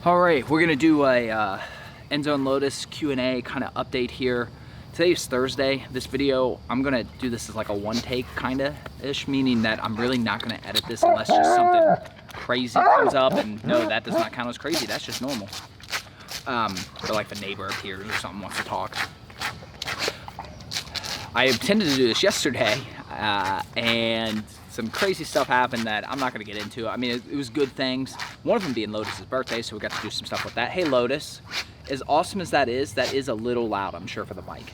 All right, we're gonna do a Enzo and Lotus Q&A kind of update here. Today is Thursday. This video, I'm gonna do this as like a one take kinda-ish, meaning that I'm really not gonna edit this unless just something crazy comes up, and no, that does not count as crazy, that's just normal. Or like the neighbor appears or something wants to talk. I intended to do this yesterday, and some crazy stuff happened that I'm not gonna get into. I mean, it was good things. One of them being Lotus's birthday, so we got to do some stuff with that. Hey Lotus, as awesome as that is a little loud, I'm sure, for the mic.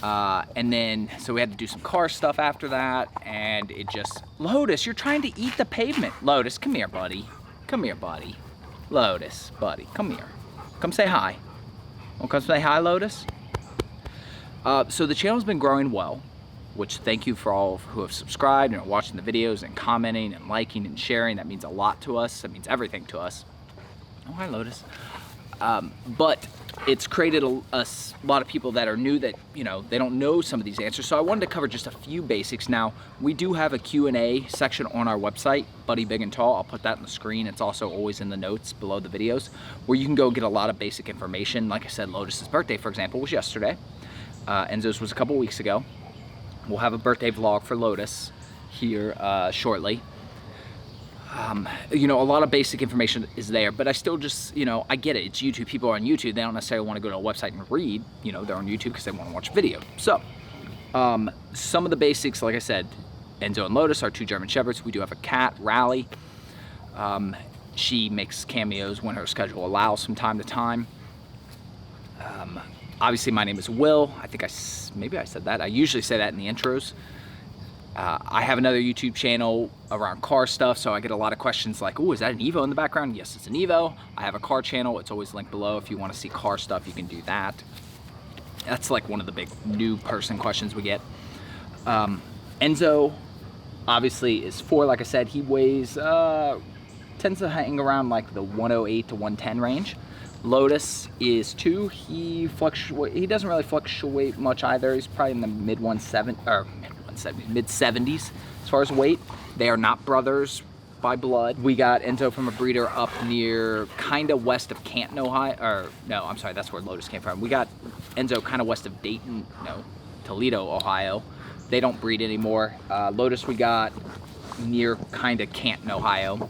And then, so we had to do some car stuff after that, and it just, Lotus, you're trying to eat the pavement. Lotus, come here, buddy. Come here, buddy. Lotus, buddy, come here. Come say hi. Wanna come say hi, Lotus? So the channel's been growing well, which thank you for all who have subscribed and are watching the videos and commenting and liking and sharing. That means a lot to us. That means everything to us. Oh, hi, Lotus. But it's created a lot of people that are new that, you know, they don't know some of these answers. So I wanted to cover just a few basics. Now, we do have a Q&A section on our website, Buddy Big and Tall. I'll put that on the screen. It's also always in the notes below the videos, where you can go get a lot of basic information. Like I said, Lotus's birthday, for example, was yesterday. Enzo's was a couple weeks ago. We'll have a birthday vlog for Lotus here shortly. You know, a lot of basic information is there, but I still just, you know, I get it. It's YouTube. People are on YouTube. They don't necessarily want to go to a website and read. You know, they're on YouTube because they want to watch video. So, some of the basics, like I said, Enzo and Lotus are two German Shepherds. We do have a cat, Rally. She makes cameos when her schedule allows from time to time. Obviously, my name is Will. I think maybe I said that. I usually say that in the intros. I have another YouTube channel around car stuff, so I get a lot of questions like, oh, is that an Evo in the background? Yes, it's an Evo. I have a car channel. It's always linked below. If you want to see car stuff, you can do that. That's like one of the big new person questions we get. Enzo, obviously, is 4. Like I said, he weighs, tends to hang around like the 108 to 110 range. Lotus is 2. He doesn't really fluctuate much either. He's probably in the mid 70s as far as weight. They are not brothers by blood. We got Enzo from a breeder up near kind of west of Canton, Ohio. Or no, I'm sorry, that's where Lotus came from. We got Enzo kind of west of Dayton, no, Toledo, Ohio. They don't breed anymore. Lotus we got near kind of Canton, Ohio.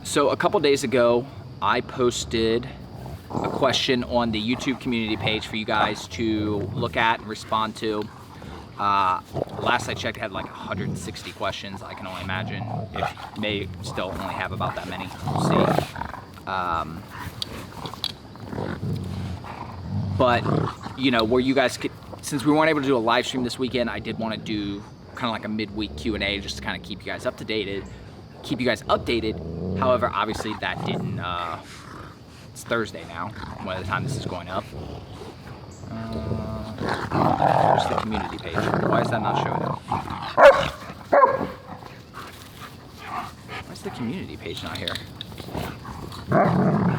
So a couple days ago, I posted a question on the YouTube community page for you guys to look at and respond to. Last I checked, it had like 160 questions. I can only imagine it may still only have about that many. We'll see. But, you know, where you guys could, since we weren't able to do a live stream this weekend, I did want to do kind of like a midweek Q&A just to kind of keep you guys updated. However, obviously that didn't, it's Thursday now, by the time this is going up. Where's the community page? Why is that not showing up? Why is the community page not here? Whoa.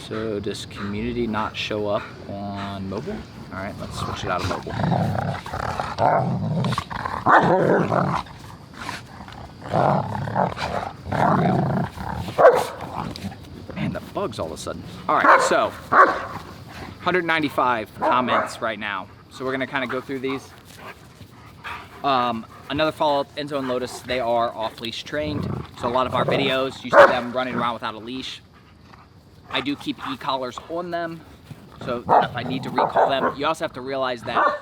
So does community not show up on mobile? All right, let's switch it out of mobile. There we go. Man, the bugs all of a sudden. All right, so 195 comments right now. So we're gonna kind of go through these. Another follow-up, Enzo and Lotus, they are off-leash trained. So a lot of our videos, you see them running around without a leash. I do keep e-collars on them, so if I need to recall them. You also have to realize that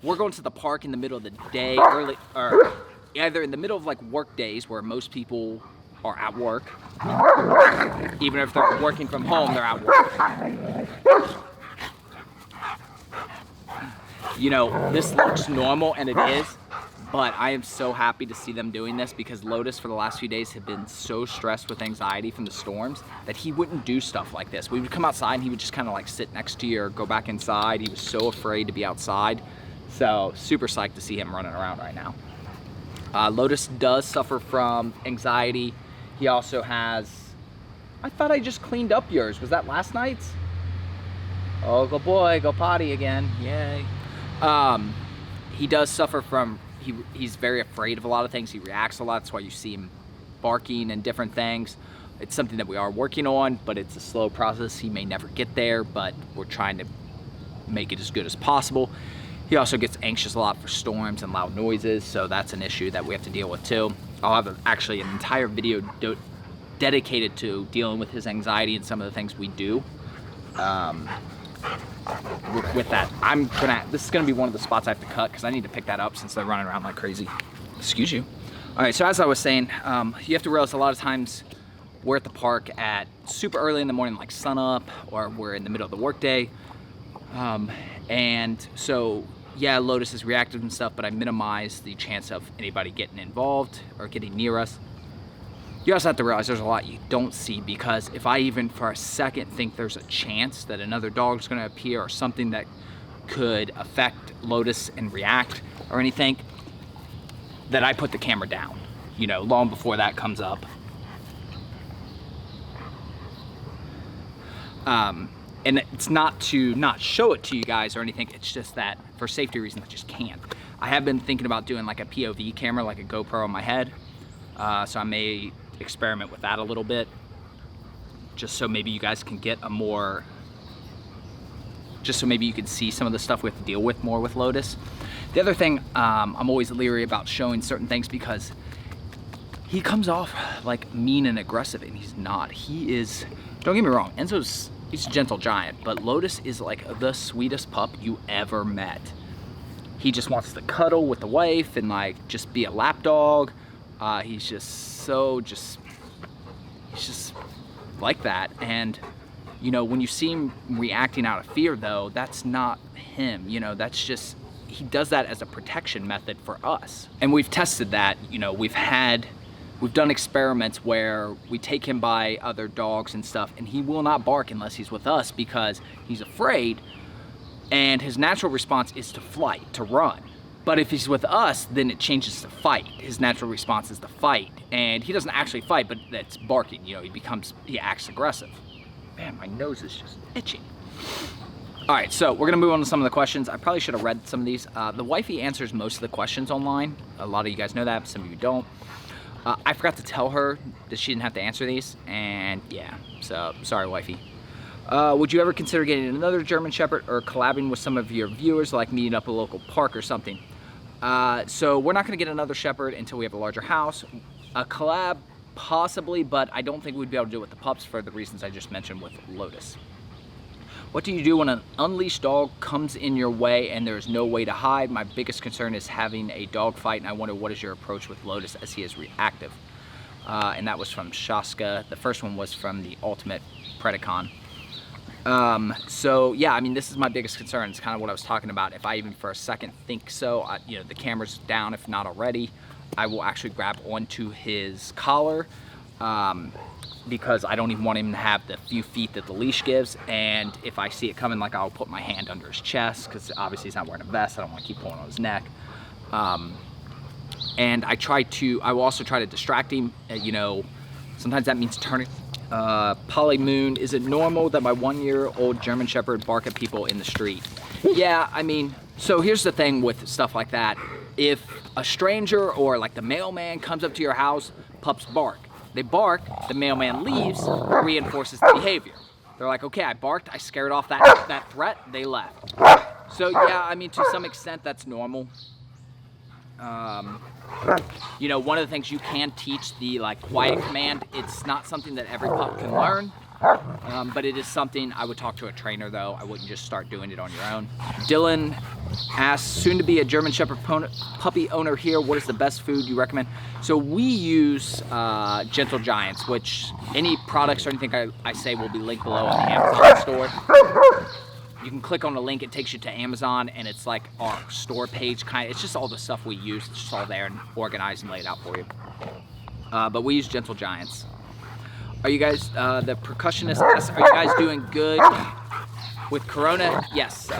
we're going to the park in the middle of the day, early, or either in the middle of like work days where most people are at work. Even if they're working from home, they're at work. You know, this looks normal, and it is, but I am so happy to see them doing this because Lotus for the last few days had been so stressed with anxiety from the storms that he wouldn't do stuff like this. We would come outside and he would just kind of like sit next to you or go back inside. He was so afraid to be outside. So super psyched to see him running around right now. Lotus does suffer from anxiety. He also has, I thought I just cleaned up yours. Was that last night's? Oh, good boy, go potty again, yay. he does suffer from, he's very afraid of a lot of things. He reacts a lot. That's why you see him barking and different things. It's something that we are working on, but it's a slow process. He may never get there, but we're trying to make it as good as possible. He also gets anxious a lot for storms and loud noises, so that's an issue that we have to deal with too. I'll have actually an entire video dedicated to dealing with his anxiety and some of the things we do. With that, this is gonna be one of the spots I have to cut because I need to pick that up since they're running around like crazy. Excuse you. All right, so as I was saying, you have to realize a lot of times we're at the park at super early in the morning, like sun up, or we're in the middle of the workday. And so, yeah, Lotus is reactive and stuff, but I minimize the chance of anybody getting involved or getting near us. You also have to realize there's a lot you don't see, because if I even for a second think there's a chance that another dog's gonna appear or something that could affect Lotus and react or anything, that I put the camera down, you know, long before that comes up. And it's not to not show it to you guys or anything, it's just that for safety reasons I just can't. I have been thinking about doing like a POV camera, like a GoPro on my head, so I may experiment with that a little bit, just so maybe you guys can get a more, just so maybe you can see some of the stuff we have to deal with more with Lotus. The other thing, I'm always leery about showing certain things because he comes off like mean and aggressive, and he's not. He is, don't get me wrong, he's a gentle giant, but Lotus is like the sweetest pup you ever met. He just wants to cuddle with the wife and like just be a lap dog. He's just so, he's just like that. And you know, when you see him reacting out of fear though, that's not him, you know, that's just, he does that as a protection method for us. And we've tested that, you know, we've done experiments where we take him by other dogs and stuff, and he will not bark unless he's with us because he's afraid, and his natural response is to flight, to run. But if he's with us, then it changes to fight. His natural response is to fight, and he doesn't actually fight, but that's barking, you know, he acts aggressive. Man, my nose is just itching. All right, so we're gonna move on to some of the questions. I probably should have read some of these. The Wifey answers most of the questions online. A lot of you guys know that, some of you don't. I forgot to tell her that she didn't have to answer these, and yeah, so sorry, Wifey. Would you ever consider getting another German Shepherd or collabing with some of your viewers, like meeting up at a local park or something? So we're not gonna get another Shepherd until we have a larger house. A collab, possibly, but I don't think we'd be able to do it with the pups for the reasons I just mentioned with Lotus. What do you do when an unleashed dog comes in your way and there's no way to hide? My biggest concern is having a dog fight, and I wonder what is your approach with Lotus as he is reactive. And that was from Shaska. The first one was from the Ultimate Predacon. So yeah, I mean, this is my biggest concern. It's kind of what I was talking about. If I even for a second think so, you know, the camera's down, if not already, I will actually grab onto his collar, because I don't even want him to have the few feet that the leash gives. And if I see it coming, like, I'll put my hand under his chest, because obviously he's not wearing a vest. I don't want to keep pulling on his neck. And I will also try to distract him. You know, sometimes that means turning. Polly Moon, is it normal that my 1-year-old German Shepherd bark at people in the street? Yeah, I mean, so here's the thing with stuff like that. If a stranger or like the mailman comes up to your house, pups bark. They bark, the mailman leaves, reinforces the behavior. They're like, okay, I barked, I scared off that threat, they left. So yeah, I mean, to some extent that's normal. You know, one of the things you can teach, the like quiet command, it's not something that every pup can learn, but it is something I would talk to a trainer though. I wouldn't just start doing it on your own. Dylan asks, soon to be a German Shepherd puppy owner here, what is the best food you recommend? So we use Gentle Giants, which any products or anything I say will be linked below on the Amazon store. You can click on the link, it takes you to Amazon, and it's like our store page kind of, it's just all the stuff we use, it's just all there and organized and laid out for you. But we use Gentle Giants. Are you guys, the percussionist asks, are you guys doing good with Corona? Yes.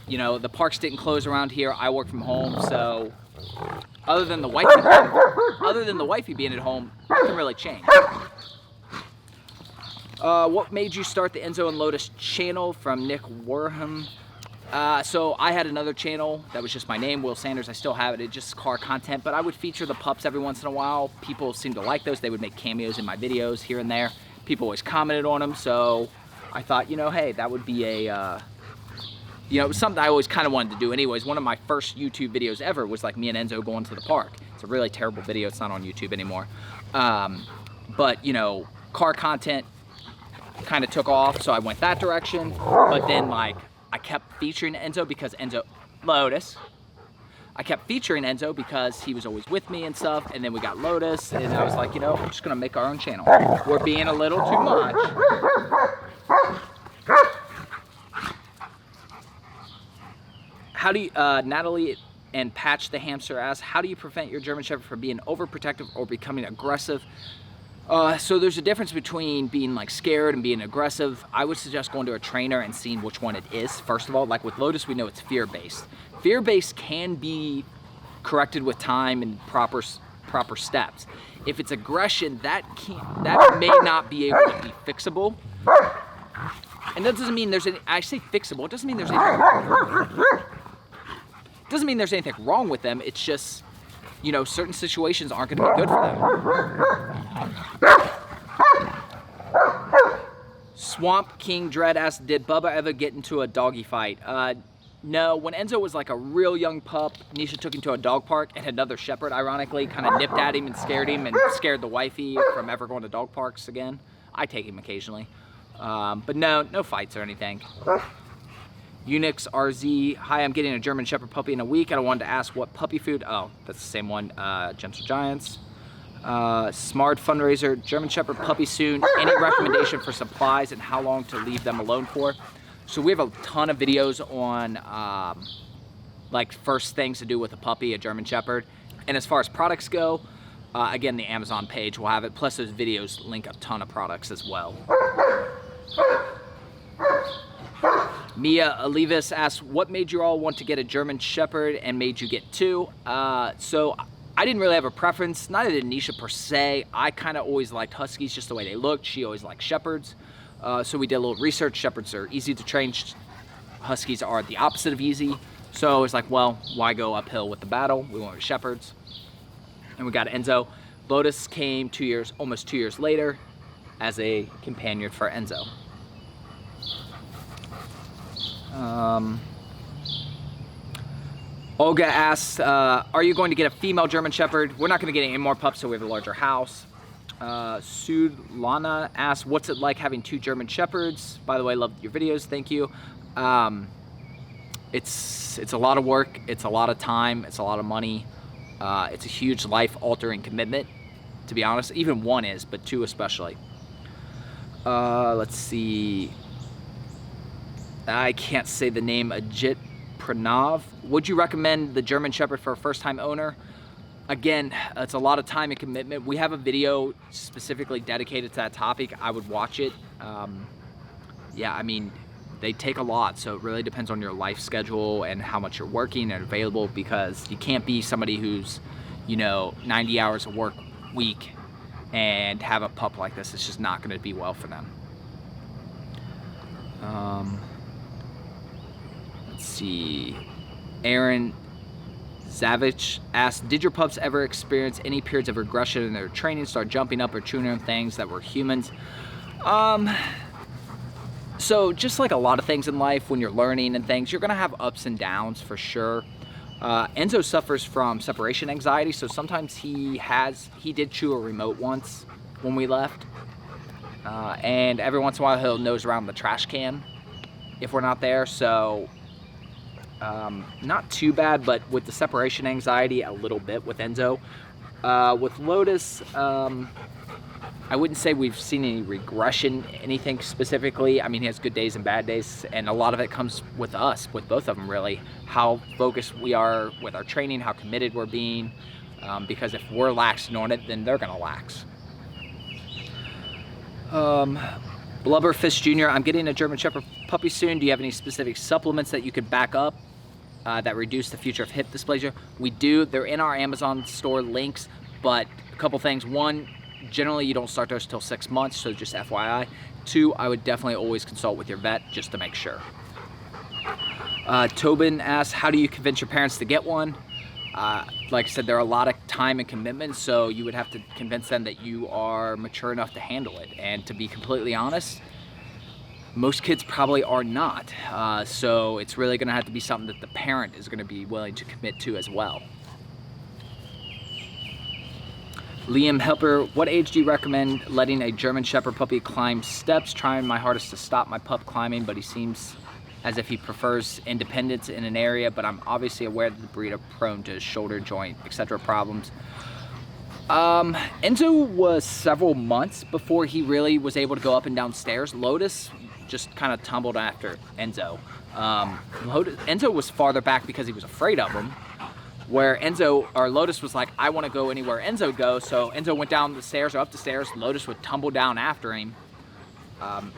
You know, the parks didn't close around here. I work from home, so other than the wifey being at home, nothing really changed. What made you start the Enzo and Lotus channel? From Nick Wharram. So I had another channel that was just my name, Will Sanders. I still have it. It's just car content, but I would feature the pups every once in a while. People seem to like those. They would make cameos in my videos here and there. People always commented on them, so I thought, you know, hey, that would be a, you know, something I always kind of wanted to do anyways. One of my first YouTube videos ever was like me and Enzo going to the park. It's a really terrible video. It's not on YouTube anymore. But, you know, car content kind of took off, so I went that direction. But then, like, I kept featuring Enzo because Lotus. I kept featuring Enzo because he was always with me and stuff, and then we got Lotus, and I was like, you know, we're just gonna make our own channel. We're being a little too much. How do you, Natalie and Patch the Hamster asks, how do you prevent your German Shepherd from being overprotective or becoming aggressive? So there's a difference between being like scared and being aggressive. I would suggest going to a trainer and seeing which one it is. First of all, like with Lotus, we know it's fear-based. Fear-based can be corrected with time and proper steps. If it's aggression, that may not be able to be fixable. And that doesn't mean there's any, I say fixable, it doesn't mean there's anything wrong with them. It's just, you know, certain situations aren't going to be good for them. Swamp King Dread asks, did Bubba ever get into a doggy fight? No, when Enzo was like a real young pup, Nesha took him to a dog park, and another shepherd, ironically, kind of nipped at him and scared the wifey from ever going to dog parks again. I take him occasionally. But no fights or anything. Unix RZ, hi, I'm getting a German Shepherd puppy in a week. I wanted to ask what puppy food. Oh, that's the same one. Gentle Giants. Smart Fundraiser, German Shepherd puppy soon. Any recommendation for supplies and how long to leave them alone for? So we have a ton of videos on like first things to do with a puppy, a German Shepherd. And as far as products go, again, the Amazon page will have it. Plus those videos link a ton of products as well. Mia Alivis asks, what made you all want to get a German Shepherd and made you get two? So I didn't really have a preference, neither did Nesha per se. I kind of always liked Huskies just the way they looked. She always liked Shepherds. So we did a little research. Shepherds are easy to train. Huskies are the opposite of easy. So I was like, well, why go uphill with the battle? We went with Shepherds. And we got Enzo. Lotus came almost 2 years later as a companion for Enzo. Olga asks, are you going to get a female German Shepherd? We're not going to get any more pups, so we have a larger house. Sudlana asks, what's it like having two German Shepherds? By the way, love your videos, thank you. It's a lot of work, it's a lot of time, it's a lot of money. It's a huge life-altering commitment, to be honest. Even one is, but two especially. Let's see. I can't say the name. Ajit Pranav. Would you recommend the German Shepherd for a first-time owner? Again, it's a lot of time and commitment. We have a video specifically dedicated to that topic. I would watch it. Yeah, I mean, they take a lot, so it really depends on your life schedule and how much you're working and available, because you can't be somebody who's, you know, 90 hours a work week and have a pup like this. It's just not going to be well for them. Let's see. Aaron Zavich asked, did your pups ever experience any periods of regression in their training, start jumping up or chewing on things that were humans? So just like a lot of things in life, when you're learning and things, you're gonna have ups and downs for sure. Enzo suffers from separation anxiety, so sometimes he did chew a remote once when we left. And every once in a while he'll nose around the trash can if we're not there, so not too bad, but with the separation anxiety, a little bit with Enzo. With Lotus, I wouldn't say we've seen any regression, anything specifically. I mean, he has good days and bad days, and a lot of it comes with us, with both of them really. How focused we are with our training, how committed we're being, because if we're laxing on it, then they're gonna lax. Blubberfish Jr., I'm getting a German Shepherd puppy soon. Do you have any specific supplements that you could back up that reduce the future of hip dysplasia? We do. They're in our Amazon store links, but a couple things. One, generally you don't start those till 6 months, so just FYI. Two, I would definitely always consult with your vet just to make sure. Tobin asks, how do you convince your parents to get one? Like I said, there are a lot of time and commitment, so you would have to convince them that you are mature enough to handle it. And to be completely honest, most kids probably are not. So it's really gonna have to be something that the parent is gonna be willing to commit to as well. Liam Helper, what age do you recommend letting a German Shepherd puppy climb steps? Trying my hardest to stop my pup climbing, but he seems as if he prefers independence in an area, but I'm obviously aware that the breed are prone to shoulder joint, etc. problems. Enzo was several months before he really was able to go up and down stairs. Lotus just kind of tumbled after Enzo. Enzo was farther back because he was afraid of him, where Lotus was like, I want to go anywhere Enzo would go, so Enzo went down the stairs or up the stairs, Lotus would tumble down after him.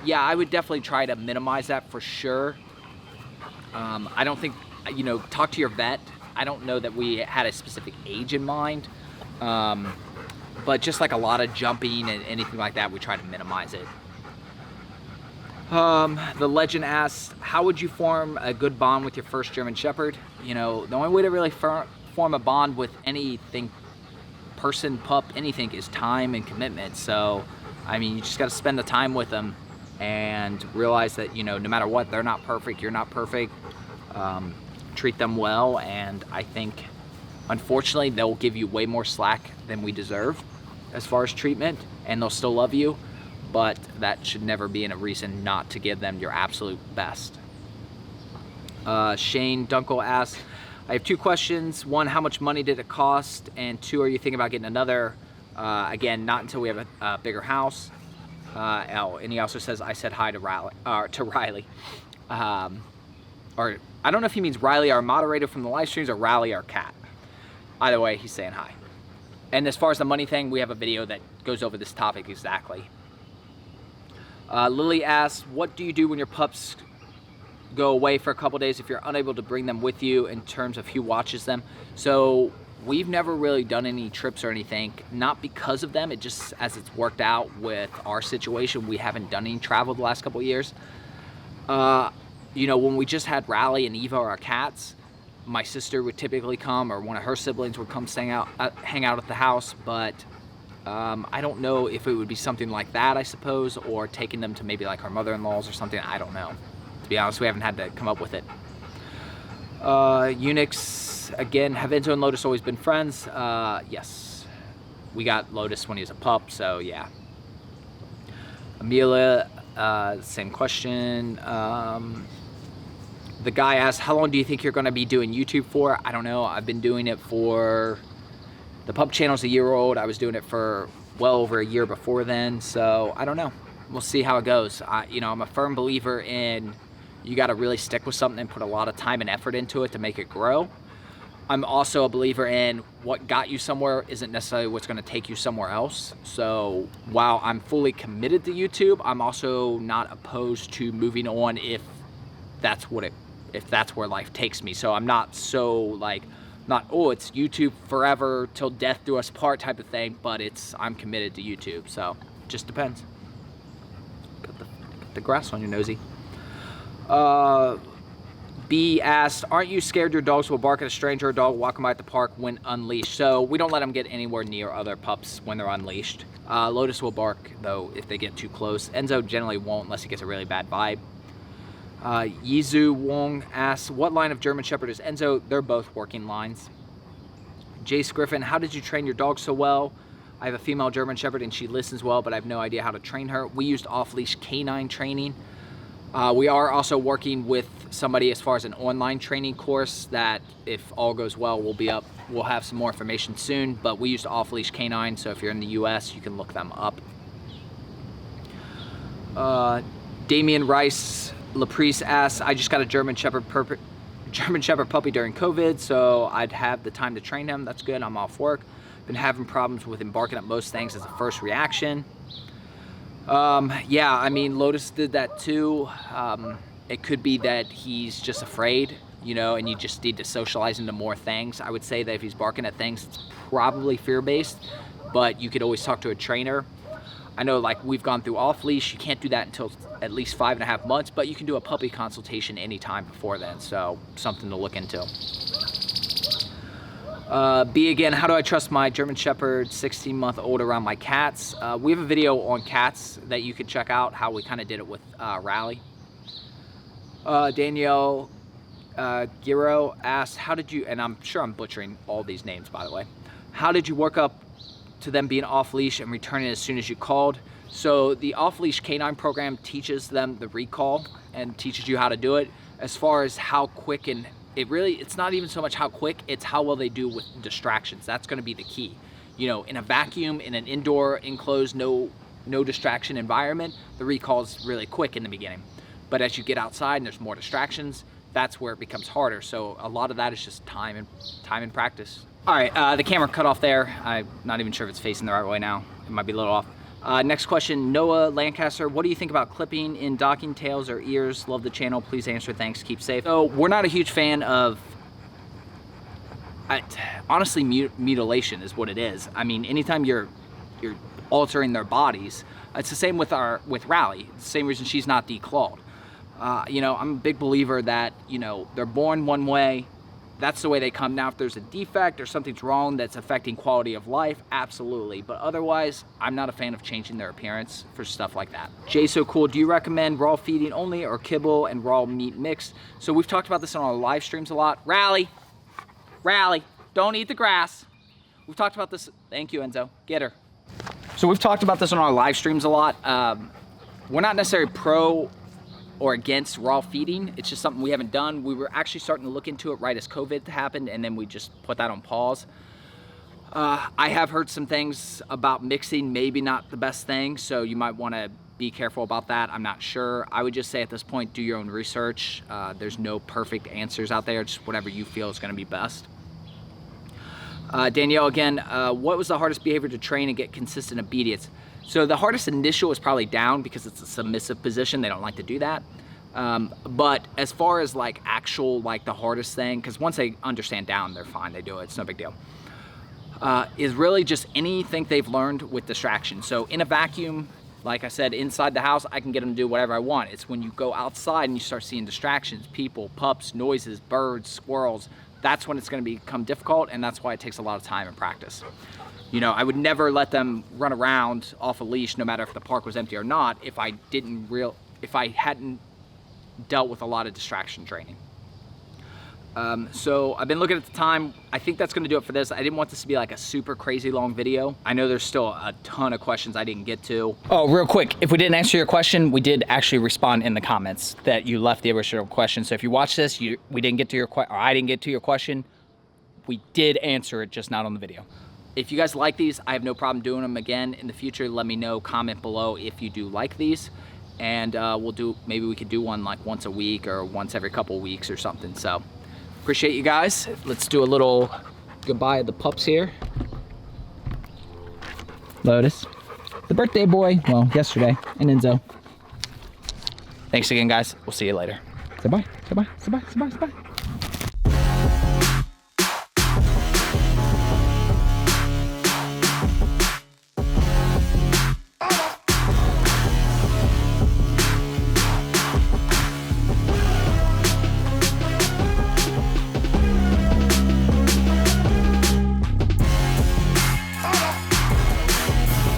Yeah, I would definitely try to minimize that for sure. I don't think, talk to your vet. I don't know that we had a specific age in mind, but just like a lot of jumping and anything like that, we try to minimize it. The legend asks, how would you form a good bond with your first German Shepherd? The only way to really form a bond with anything, person, pup, anything, is time and commitment. So, I mean, you just got to spend the time with them and realize that, no matter what, they're not perfect, you're not perfect. Treat them well, and I think, unfortunately, they'll give you way more slack than we deserve as far as treatment, and they'll still love you, but that should never be a reason not to give them your absolute best. Shane Dunkel asks, I have two questions. One, how much money did it cost? And two, are you thinking about getting another? Again, not until we have a bigger house. And he also says, I said hi to Riley. Or I don't know if he means Riley, our moderator from the live streams, or Riley, our cat. Either way, he's saying hi. And as far as the money thing, we have a video that goes over this topic exactly. Lily asks, what do you do when your pups go away for a couple days if you're unable to bring them with you, in terms of who watches them? So we've never really done any trips or anything, not because of them, it just, as it's worked out with our situation, we haven't done any travel the last couple of years. When we just had Riley and Eva, our cats, my sister would typically come, or one of her siblings would come hang out at the house, but I don't know if it would be something like that, I suppose, or taking them to maybe like our mother-in-law's or something. I don't know. To be honest, we haven't had to come up with it. Unix, again, have Enzo and Lotus always been friends? Yes. We got Lotus when he was a pup, so yeah. Amelia, same question. The guy asked, how long do you think you're going to be doing YouTube for? I don't know. I've been doing it for, the pup channel's a year old. I was doing it for well over a year before then, so I don't know. We'll see how it goes. I'm a firm believer in, you got to really stick with something and put a lot of time and effort into it to make it grow. I'm also a believer in, what got you somewhere isn't necessarily what's going to take you somewhere else. So while I'm fully committed to YouTube, I'm also not opposed to moving on if that's where life takes me. So I'm not so like, it's YouTube forever till death do us part type of thing, but I'm committed to YouTube. So just depends. Got the grass on your nosy. B asked, aren't you scared your dogs will bark at a stranger or dog walking by at the park when unleashed? So we don't let them get anywhere near other pups when they're unleashed. Lotus will bark, though, if they get too close. Enzo generally won't unless he gets a really bad vibe. Yizu Wong asks, what line of German Shepherd is Enzo? They're both working lines. Jace Griffin, how did you train your dog so well? I have a female German Shepherd and she listens well, but I have no idea how to train her. We used off-leash canine training. We are also working with somebody as far as an online training course that, if all goes well, we'll have some more information soon, but we used off-leash canine, so if you're in the US, you can look them up. Damian Rice Laprice asks, I just got a German Shepherd puppy during COVID, so I'd have the time to train him. That's good, I'm off work. Been having problems with him barking at most things as a first reaction. Yeah, I mean, Lotus did that too. It could be that he's just afraid, and you just need to socialize into more things. I would say that if he's barking at things, it's probably fear-based, but you could always talk to a trainer. I know like we've gone through off leash. You can't do that until at least 5.5 months, but you can do a puppy consultation anytime before then. So something to look into. B again, how do I trust my German Shepherd 16-month-old around my cats? We have a video on cats that you could check out, how we kind of did it with Rally. Danielle Giro asked, how did you, and I'm sure I'm butchering all these names by the way, how did you work up to them being off leash and returning as soon as you called? So the off leash canine program teaches them the recall and teaches you how to do it. As far as how quick, and it's not even so much how quick, it's how well they do with distractions. That's going to be the key. You know, in a vacuum, in an indoor enclosed no distraction environment, the recall is really quick in the beginning. But as you get outside and there's more distractions, that's where it becomes harder. So a lot of that is just time and practice. All right, the camera cut off there. I'm not even sure if it's facing the right way now. It might be a little off. Next question, Noah Lancaster. What do you think about clipping in docking tails or ears? Love the channel. Please answer. Thanks. Keep safe. So we're not a huge fan of, honestly, mutilation is what it is. I mean, anytime you're altering their bodies, it's the same with Rally. It's the same reason she's not declawed. You know, I'm a big believer that, you know, they're born one way. That's the way they come. Now, if there's a defect or something's wrong that's affecting quality of life, absolutely. But otherwise, I'm not a fan of changing their appearance for stuff like that. Jay So Cool, do you recommend raw feeding only or kibble and raw meat mixed? So we've talked about this on our live streams a lot. Rally, don't eat the grass. We've talked about this. Thank you, Enzo. Get her. So we've talked about this on our live streams a lot. We're not necessarily pro or against raw feeding. It's just something we haven't done. We were actually starting to look into it right as COVID happened, and then we just put that on pause. I have heard some things about mixing, maybe not the best thing, so you might want to be careful about that. I'm not sure. I would just say at this point, do your own research. There's no perfect answers out there, just whatever you feel is going to be best. Danielle again, what was the hardest behavior to train and get consistent obedience? So the hardest initial is probably down because it's a submissive position. They don't like to do that. But as far as like actual, like the hardest thing, because once they understand down, they're fine. They do it. It's no big deal. Is really just anything they've learned with distraction. So in a vacuum, like I said, inside the house, I can get them to do whatever I want. It's when you go outside and you start seeing distractions, people, pups, noises, birds, squirrels, that's when it's going to become difficult, and that's why it takes a lot of time and practice. You know, I would never let them run around off a leash, no matter if the park was empty or not, if I hadn't dealt with a lot of distraction training. So I've been looking at the time. I think that's going to do it for this. I didn't want this to be like a super crazy long video. I know there's still a ton of questions I didn't get to. Oh, real quick, if we didn't answer your question, we did actually respond in the comments that you left the original question. So if you watch this, we didn't get to your question, or I didn't get to your question, we did answer it, just not on the video. If you guys like these, I have no problem doing them again in the future. Let me know, comment below if you do like these, and maybe we could do one like once a week or once every couple weeks or something. So appreciate you guys. Let's do a little goodbye of the pups here. Lotus, the birthday boy, well, yesterday, and Enzo. Thanks again, guys. We'll see you later. Say bye, say bye, say bye, say bye, say bye.